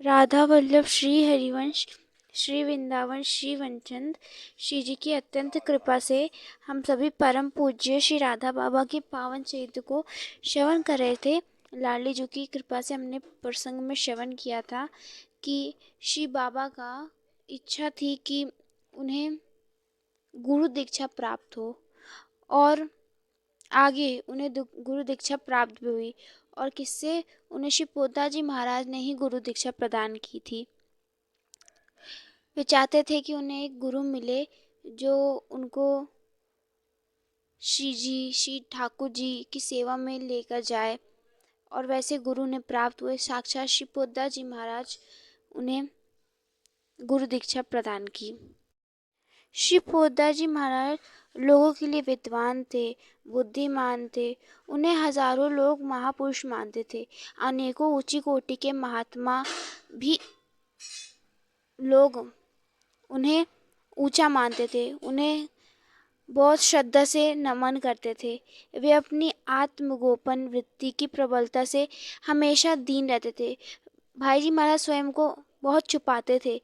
राधा वल्लभ श्री हरिवंश श्री वृंदावन श्री वनचंद श्री जी की अत्यंत कृपा से हम सभी परम पूज्य श्री राधा बाबा के पावन चरित्र को श्रवण कर रहे थे। लाडली जी की कृपा से हमने प्रसंग में श्रवण किया था कि श्री बाबा का इच्छा थी कि उन्हें गुरु दीक्षा प्राप्त हो और आगे उन्हें गुरु दीक्षा प्राप्त भी हुई और किससे उन्हें श्री पोदाजी महाराज ने ही गुरु दीक्षा प्रदान की थी। वे चाहते थे कि उन्हें एक गुरु मिले जो उनको श्री जी श्री ठाकुर जी की सेवा में लेकर जाए और वैसे गुरु उन्हें प्राप्त हुए। साक्षात श्री पोदाजी महाराज उन्हें गुरु दीक्षा प्रदान की। श्री पोदाजी महाराज लोगों के लिए विद्वान थे, बुद्धिमान थे। उन्हें हजारों लोग महापुरुष मानते थे। अनेकों ऊंची कोटि के महात्मा भी लोग उन्हें ऊंचा मानते थे, उन्हें बहुत श्रद्धा से नमन करते थे। वे अपनी आत्मगोपन वृत्ति की प्रबलता से हमेशा दीन रहते थे। भाई जी महाराज स्वयं को बहुत छुपाते थे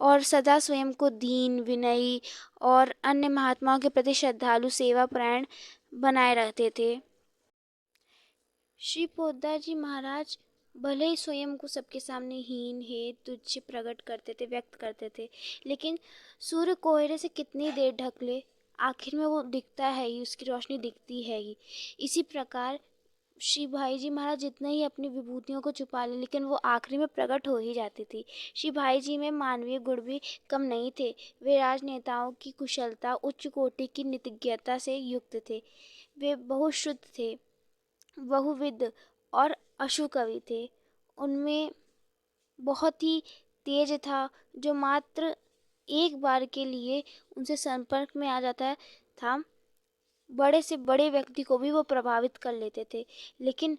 और सदा स्वयं को दीन, विनयी और अन्य महात्माओं के प्रति श्रद्धालु, सेवा परायण बनाए रखते थे। श्री पोदाजी महाराज भले ही स्वयं को सबके सामने हीन है तुच्छ प्रकट करते थे, व्यक्त करते थे, लेकिन सूर्य कोहरे से कितनी देर ढक ले, आखिर में वो दिखता है ही, उसकी रोशनी दिखती है ही। इसी प्रकार श्री भाई जी महाराज जितना ही अपनी विभूतियों को छुपा ले, लेकिन वो आखिरी में प्रकट हो ही जाती थी। श्री भाई जी में मानवीय गुण भी कम नहीं थे। वे राजनेताओं की कुशलता, उच्च कोटि की नीतिज्ञता से युक्त थे। वे बहुश्रुत थे, बहुविद और अशु कवि थे। उनमें बहुत ही तेज था जो मात्र एक बार के लिए उनसे संपर्क में आ जाता था, बड़े से बड़े व्यक्ति को भी वो प्रभावित कर लेते थे। लेकिन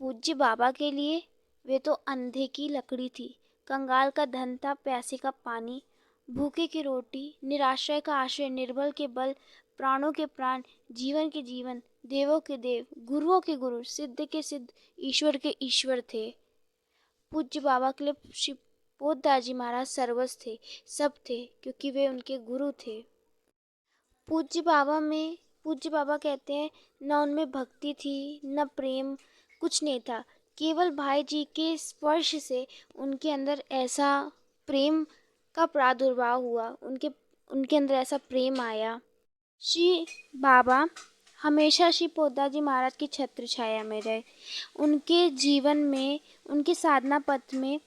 पूज्य बाबा के लिए वे तो अंधे की लकड़ी थी, कंगाल का धन था, प्यासे का पानी, भूखे की रोटी, निराश्रय का आश्रय, निर्बल के बल, प्राणों के प्राण, जीवन के जीवन, देवों के देव, गुरुओं के गुरु, सिद्ध के सिद्ध, ईश्वर के ईश्वर थे। पूज्य बाबा के लिए श्री पोदाजी महाराज सर्वस्व थे, सब थे, क्योंकि वे उनके गुरु थे। पूज्य बाबा कहते हैं न उनमें भक्ति थी न प्रेम, कुछ नहीं था। केवल भाई जी के स्पर्श से उनके अंदर ऐसा प्रेम का प्रादुर्भाव हुआ, उनके अंदर ऐसा प्रेम आया। श्री बाबा हमेशा श्री पोदाजी महाराज की छत्र छाया में रहे। उनके जीवन में, उनके साधना पथ में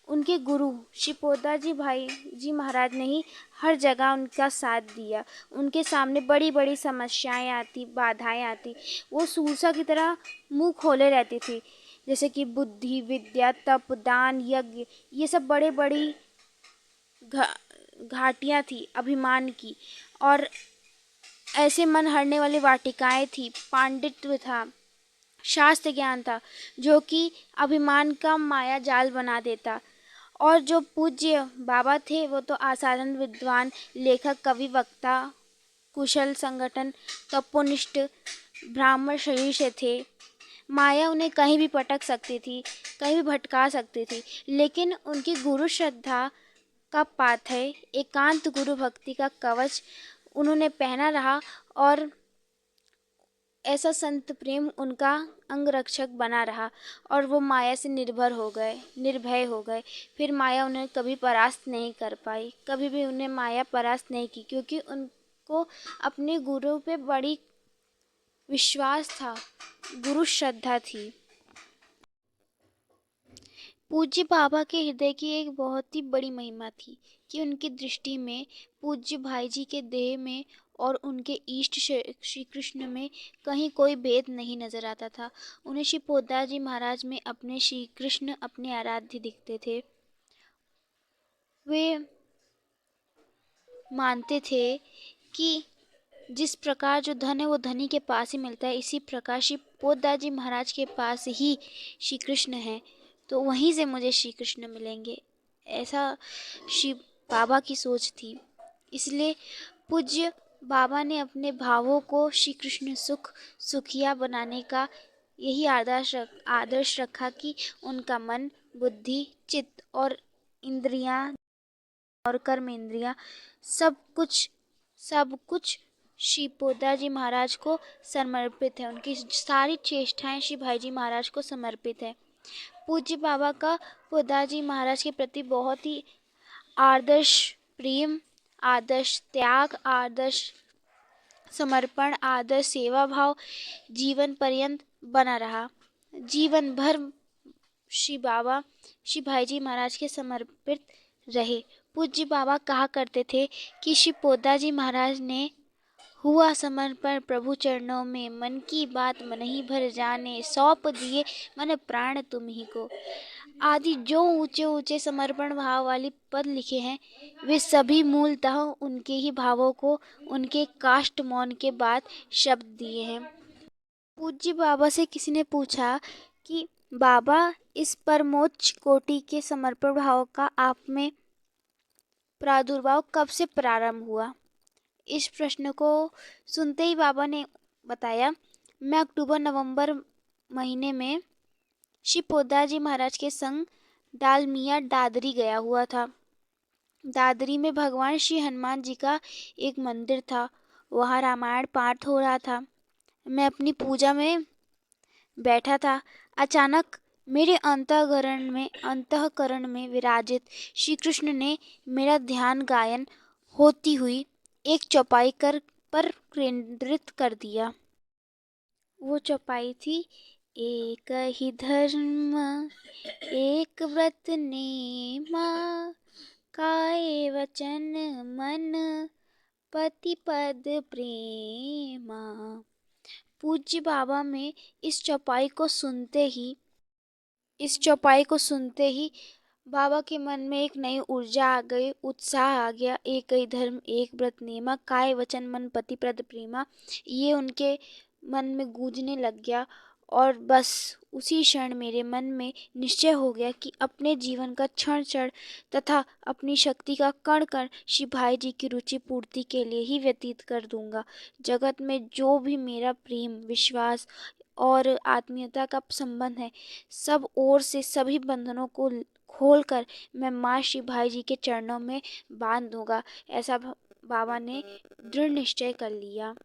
उनके गुरु श्री पोदाजी भाई जी महाराज ने ही हर जगह उनका साथ दिया। उनके सामने बड़ी बड़ी समस्याएं आती, बाधाएं आती, वो सूरसा की तरह मुंह खोले रहती थी। जैसे कि बुद्धि, विद्या, तप, दान, यज्ञ, ये सब बड़े बड़ी घाटियां थी अभिमान की, और ऐसे मन हरने वाली वाटिकाएं थी। पांडित्य था, शास्त्र ज्ञान था, जो कि अभिमान का माया जाल बना देता। और जो पूज्य बाबा थे वो तो असाधारण विद्वान, लेखक, कवि, वक्ता, कुशल संगठन, तपोनिष्ठ ब्राह्मण शरीर से थे। माया उन्हें कहीं भी पटक सकती थी, कहीं भी भटका सकती थी, लेकिन उनकी गुरु श्रद्धा का पाथेय, एकांत गुरु भक्ति का कवच उन्होंने पहना रहा और ऐसा संत प्रेम उनका अंगरक्षक बना रहा और वो माया से निर्भय हो गए। फिर माया उन्हें कभी परास्त नहीं कर पाई, कभी भी उन्हें माया परास्त नहीं की, क्योंकि उनको अपने गुरु पे बड़ी विश्वास था, गुरु श्रद्धा थी। पूज्य बाबा के हृदय की एक बहुत ही बड़ी महिमा थी कि उनकी दृष्टि में पूज्य भाई जी के देह में और उनके इष्ट श्री कृष्ण में कहीं कोई भेद नहीं नजर आता था। उन्हें श्री पोदाजी महाराज में अपने श्री कृष्ण, अपने आराध्य दिखते थे। वे मानते थे कि जिस प्रकार जो धन है वो धनी के पास ही मिलता है, इसी प्रकार श्री पोदाजी महाराज के पास ही श्री कृष्ण है, तो वहीं से मुझे श्री कृष्ण मिलेंगे, ऐसा श्री बाबा की सोच थी। इसलिए पूज्य बाबा ने अपने भावों को श्री कृष्ण सुखिया बनाने का यही आदर्श रखा कि उनका मन बुद्धि, चित्त और इंद्रियां और कर्मेंद्रियां सब कुछ श्री पोदाजी महाराज को समर्पित है। उनकी सारी चेष्टाएं श्री भाईजी महाराज को समर्पित है। पूज्य बाबा का पोदाजी महाराज के प्रति बहुत ही आदर्श प्रेम, आदर्श त्याग, आदर्श समर्पण, आदर्श सेवा भाव जीवन पर्यंत बना रहा। जीवन भर श्री भाईजी महाराज के समर्पित रहे। पूज्य बाबा कहा करते थे कि श्री पोदाजी महाराज ने हुआ समर्पण प्रभु चरणों में, मन की बात मन ही भर जाने, सौंप दिए मन प्राण तुम ही को। आदि जो ऊंचे ऊंचे समर्पण भाव वाली पद लिखे हैं, वे सभी मूलतः उनके ही भावों को उनके काष्ठ मौन के बाद शब्द दिए हैं। पूज्य बाबा से किसी ने पूछा कि बाबा, इस परमोच्च कोटि के समर्पण भाव का आप में प्रादुर्भाव कब से प्रारंभ हुआ? इस प्रश्न को सुनते ही बाबा ने बताया, मैं अक्टूबर नवंबर महीने में श्री पोदाजी महाराज के संग डालमिया दादरी गया हुआ था। दादरी में भगवान श्री हनुमान जी का एक मंदिर था। वहाँ रामायण पाठ हो रहा था। मैं अपनी पूजा में बैठा था। अचानक मेरे अंतःकरण में विराजित श्री कृष्ण ने मेरा ध्यान गायन होती हुई एक चौपाई पर केंद्रित कर दिया। वो चौपाई थी, एक ही धर्म एक व्रत नेमा, काये वचन मन पति पद प्रेमा। पूज्य बाबा में इस चौपाई को सुनते ही बाबा के मन में एक नई ऊर्जा आ गई, उत्साह आ गया। एक ही धर्म एक व्रत नेमा, काय वचन मन पति प्रद प्रेमा, ये उनके मन में गूंजने लग गया। और बस उसी क्षण मेरे मन में निश्चय हो गया कि अपने जीवन का क्षण क्षण तथा अपनी शक्ति का कण कण श्री भाई जी की रुचि पूर्ति के लिए ही व्यतीत कर दूंगा। जगत में जो भी मेरा प्रेम, विश्वास और आत्मीयता का संबंध है, सब ओर से सभी बंधनों को खोलकर मैं माँ श्री भाई जी के चरणों में बांध दूंगा। ऐसा बाबा ने दृढ़ निश्चय कर लिया।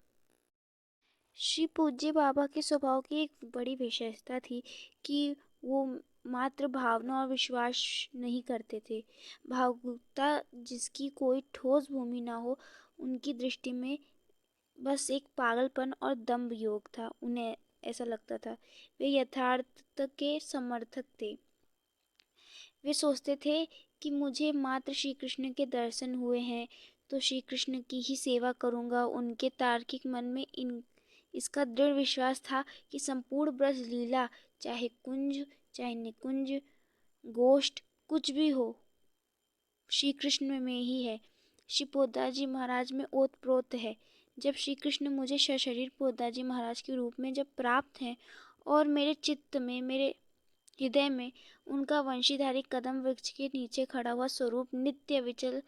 श्री पूज्य बाबा के स्वभाव की एक बड़ी विशेषता थी कि वो मात्र भावना और विश्वास नहीं करते थे। भावुकता जिसकी कोई ठोस भूमि ना हो, उनकी दृष्टि में बस एक पागलपन और दम्भ योग था। उन्हें ऐसा लगता था वे यथार्थ के समर्थक थे। वे सोचते थे कि मुझे मात्र श्री कृष्ण के दर्शन हुए हैं तो श्री कृष्ण की ही सेवा करूंगा। उनके तार्किक मन में इसका दृढ़ विश्वास था कि संपूर्ण ब्रज लीला, चाहे कुंज चाहे निकुंज गोष्ठ कुछ भी हो, श्री कृष्ण में ही है, श्री पोदाजी महाराज में ओतप्रोत है। जब श्री कृष्ण मुझे सशरीर पोदाजी महाराज के रूप में जब प्राप्त हैं और मेरे चित्त में, मेरे हृदय में उनका वंशीधारी कदम वृक्ष के नीचे खड़ा हुआ स्वरूप नित्य विचल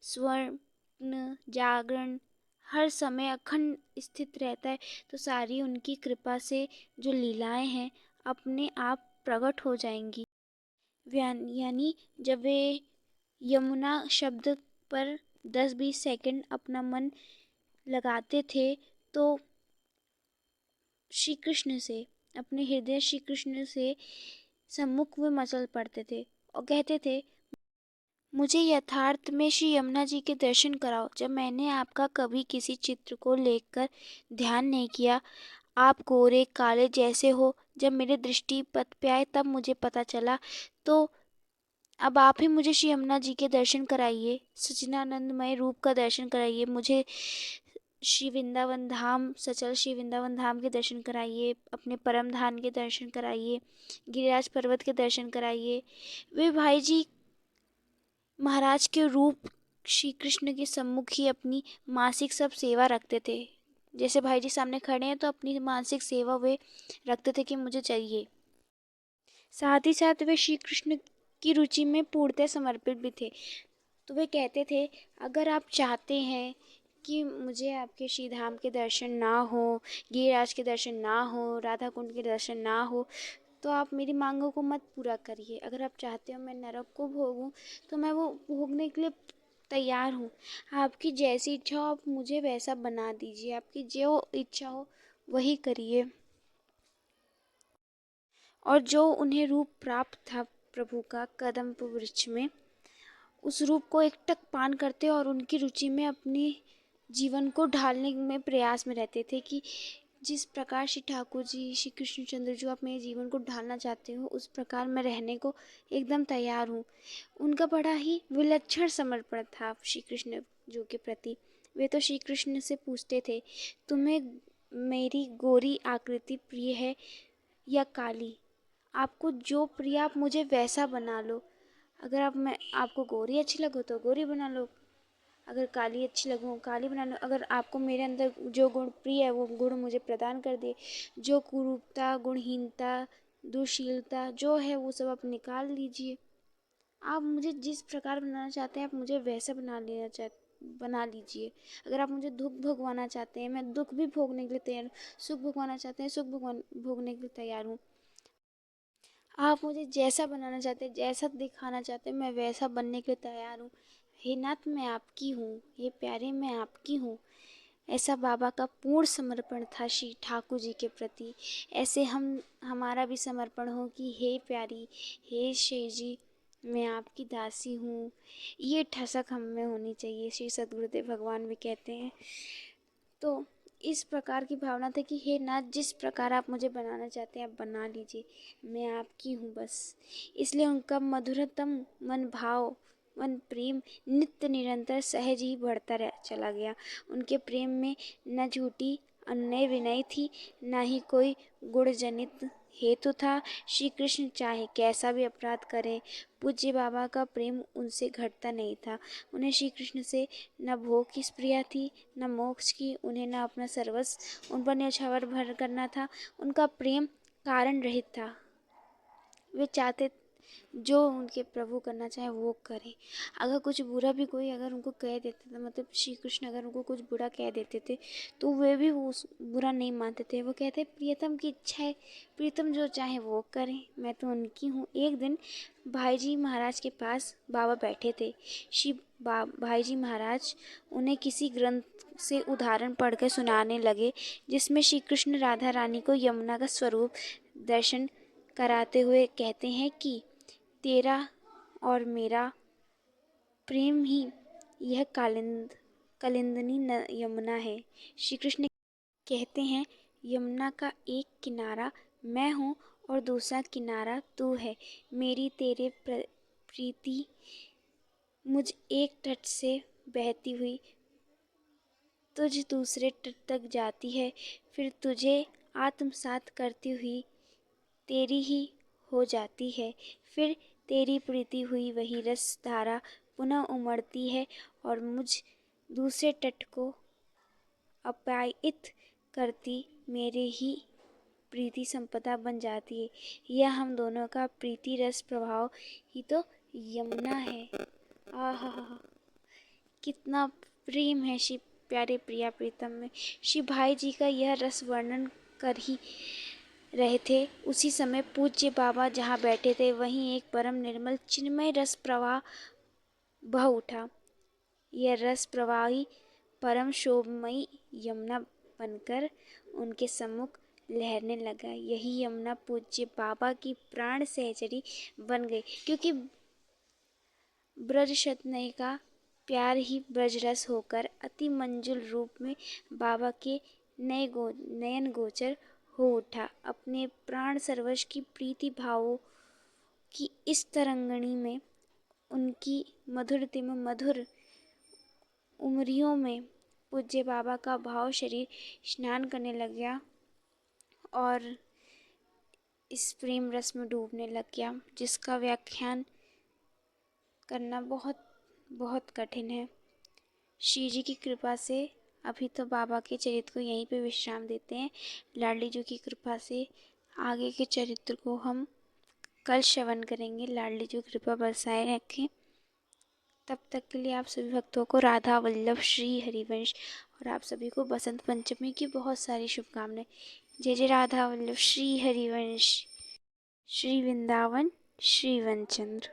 स्वर्ण जागरण हर समय अखंड स्थित रहता है, तो सारी उनकी कृपा से जो लीलाएं हैं अपने आप प्रकट हो जाएंगी। यानी जब वे यमुना शब्द पर 10-20 सेकंड अपना मन लगाते थे तो श्री कृष्ण से, अपने हृदय श्री कृष्ण से सम्मुख में मचल पड़ते थे और कहते थे, मुझे यथार्थ में श्री यमुना जी के दर्शन कराओ। जब मैंने आपका कभी किसी चित्र को लेकर ध्यान नहीं किया, आप गोरे काले जैसे हो, जब मेरे दृष्टि पथ पे आए तब मुझे पता चला। तो अब आप ही मुझे श्री यमुना जी के दर्शन कराइए, सच्चिदानंदमय रूप का दर्शन कराइए। मुझे श्री वृंदावन धाम, सचल श्री वृंदावन धाम के दर्शन कराइए, अपने परम धाम के दर्शन कराइए, गिरिराज पर्वत के दर्शन कराइए। वे भाई जी महाराज के रूप श्री कृष्ण के सम्मुख ही अपनी मासिक सब सेवा रखते थे। जैसे भाई जी सामने खड़े हैं तो अपनी मानसिक सेवा वे रखते थे कि मुझे चाहिए। साथ ही साथ वे श्री कृष्ण की रुचि में पूर्णतः समर्पित भी थे। तो वे कहते थे, अगर आप चाहते हैं कि मुझे आपके श्री धाम के दर्शन ना हो, गिरिराज के दर्शन ना हो, राधा कुंड के दर्शन ना हो, तो आप मेरी मांगों को मत पूरा करिए। अगर आप चाहते हो मैं नरक को भोगूं तो मैं वो भोगने के लिए तैयार हूँ। आपकी जैसी इच्छा हो आप मुझे वैसा बना दीजिए, आपकी जो इच्छा हो वही करिए। और जो उन्हें रूप प्राप्त था प्रभु का कदम्ब वृक्ष में, उस रूप को एकटक पान करते और उनकी रुचि में अपनी जीवन को ढालने में प्रयास में रहते थे कि जिस प्रकार श्री ठाकुर जी, श्री कृष्णचंद्र जो आप मेरे जीवन को ढालना चाहते हो उस प्रकार मैं रहने को एकदम तैयार हूँ। उनका बड़ा ही विलक्षण समर्पण था श्री कृष्ण जो के प्रति। वे तो श्री कृष्ण से पूछते थे, तुम्हें मेरी गोरी आकृति प्रिय है या काली? आपको जो प्रिय आप मुझे वैसा बना लो। अगर आप मैं आपको गोरी अच्छी लगो तो गोरी बना लो, अगर काली अच्छी लगूँ काली बना लो। अगर आपको मेरे अंदर जो गुण प्रिय है वो गुण मुझे प्रदान कर दे। जो कुरूपता, गुणहीनता, दुशीलता जो है वो सब आप निकाल लीजिए। आप मुझे जिस प्रकार बनाना चाहते हैं आप मुझे वैसा बना लीजिए। अगर आप मुझे दुख भोगवाना चाहते हैं मैं दुख भी भोगने के लिए तैयार हूँ। सुख भोगवाना चाहते हैं सुख भोगने के लिए तैयार हूँ। आप मुझे जैसा बनाना चाहते हैं, जैसा दिखाना चाहते हैं मैं वैसा बनने के लिए तैयार हूँ। हे नाथ मैं आपकी हूँ, हे प्यारे मैं आपकी हूँ। ऐसा बाबा का पूर्ण समर्पण था श्री ठाकुर जी के प्रति। ऐसे हमारा भी समर्पण हो कि हे प्यारी, हे श्री जी मैं आपकी दासी हूँ। ये ठसक हम में होनी चाहिए, श्री सद्गुरुदेव भगवान भी कहते हैं। तो इस प्रकार की भावना थी कि हे नाथ जिस प्रकार आप मुझे बनाना चाहते हैं आप बना लीजिए, मैं आपकी हूँ बस। इसलिए उनका मधुरतम मन भाव, मन प्रेम नित्य निरंतर सहज ही बढ़ता चला गया। उनके प्रेम में न झूठी अन्य विनय थी, न ही कोई गुणजनित हेतु था। श्री कृष्ण चाहे कैसा भी अपराध करें, पूज्य बाबा का प्रेम उनसे घटता नहीं था। उन्हें श्री कृष्ण से न भोग की स्प्रिया थी न मोक्ष की। उन्हें न अपना सर्वस्व उन पर न्यौछावर भर करना था। उनका प्रेम कारण रहित था। वे चाहते जो उनके प्रभु करना चाहे वो करें। अगर कुछ बुरा भी कोई अगर उनको कह देते थे, मतलब श्री कृष्ण अगर उनको कुछ बुरा कह देते थे तो वे भी वो उस बुरा नहीं मानते थे। वो कहते प्रियतम की इच्छा है, प्रियतम जो चाहे वो करें, मैं तो उनकी हूँ। एक दिन भाई जी महाराज के पास बाबा बैठे थे। श्री भाई जी महाराज उन्हें किसी ग्रंथ से उदाहरण पढ़कर सुनाने लगे जिसमें श्री कृष्ण राधा रानी को यमुना का स्वरूप दर्शन कराते हुए कहते हैं कि तेरा और मेरा प्रेम ही यह कालिंदनी यमुना है। श्री कृष्ण कहते हैं यमुना का एक किनारा मैं हूँ और दूसरा किनारा तू है। मेरी तेरे प्रीति मुझ एक तट से बहती हुई तुझ दूसरे तट तक जाती है, फिर तुझे आत्मसात करती हुई तेरी ही हो जाती है। फिर तेरी प्रीति हुई वही रस धारा पुनः उमड़ती है और मुझ दूसरे तट को अपायित करती मेरे ही प्रीति संपदा बन जाती है। यह हम दोनों का प्रीति रस प्रभाव ही तो यमुना है। आहा, कितना प्रेम है श्री प्यारे प्रिया प्रीतम में। श्री भाई जी का यह रस वर्णन कर ही रहे थे। उसी समय पूज्य बाबा जहाँ बैठे थे वहीं एक परम निर्मल चिन्मय रस प्रवाह बह उठा। यह रस प्रवाही परम शोभमयी यमुना बनकर उनके सम्मुख लहरने लगा। यही यमुना पूज्य बाबा की प्राण सहचरी बन गई, क्योंकि ब्रज शतनय का प्यार ही ब्रजरस होकर अति मंजुल रूप में बाबा के नयन गोचर हो उठा। अपने प्राण सर्वस्व की प्रीति भावों की इस तरंगणी में उनकी मधुरतम मधुर उमरियों में पूज्य बाबा का भाव शरीर स्नान करने लग गया और इस प्रेम रस में डूबने लग गया, जिसका व्याख्यान करना बहुत बहुत कठिन है। श्री जी की कृपा से अभी तो बाबा के चरित्र को यहीं पे विश्राम देते हैं। लाडली जी की कृपा से आगे के चरित्र को हम कल श्रवण करेंगे। लाडली जी कृपा बरसाए रखें। तब तक के लिए आप सभी भक्तों को राधा वल्लभ श्री हरिवंश और आप सभी को बसंत पंचमी की बहुत सारी शुभकामनाएं। जय जय राधा वल्लभ श्री हरिवंश। श्री वृंदावन श्री वनचंद्र।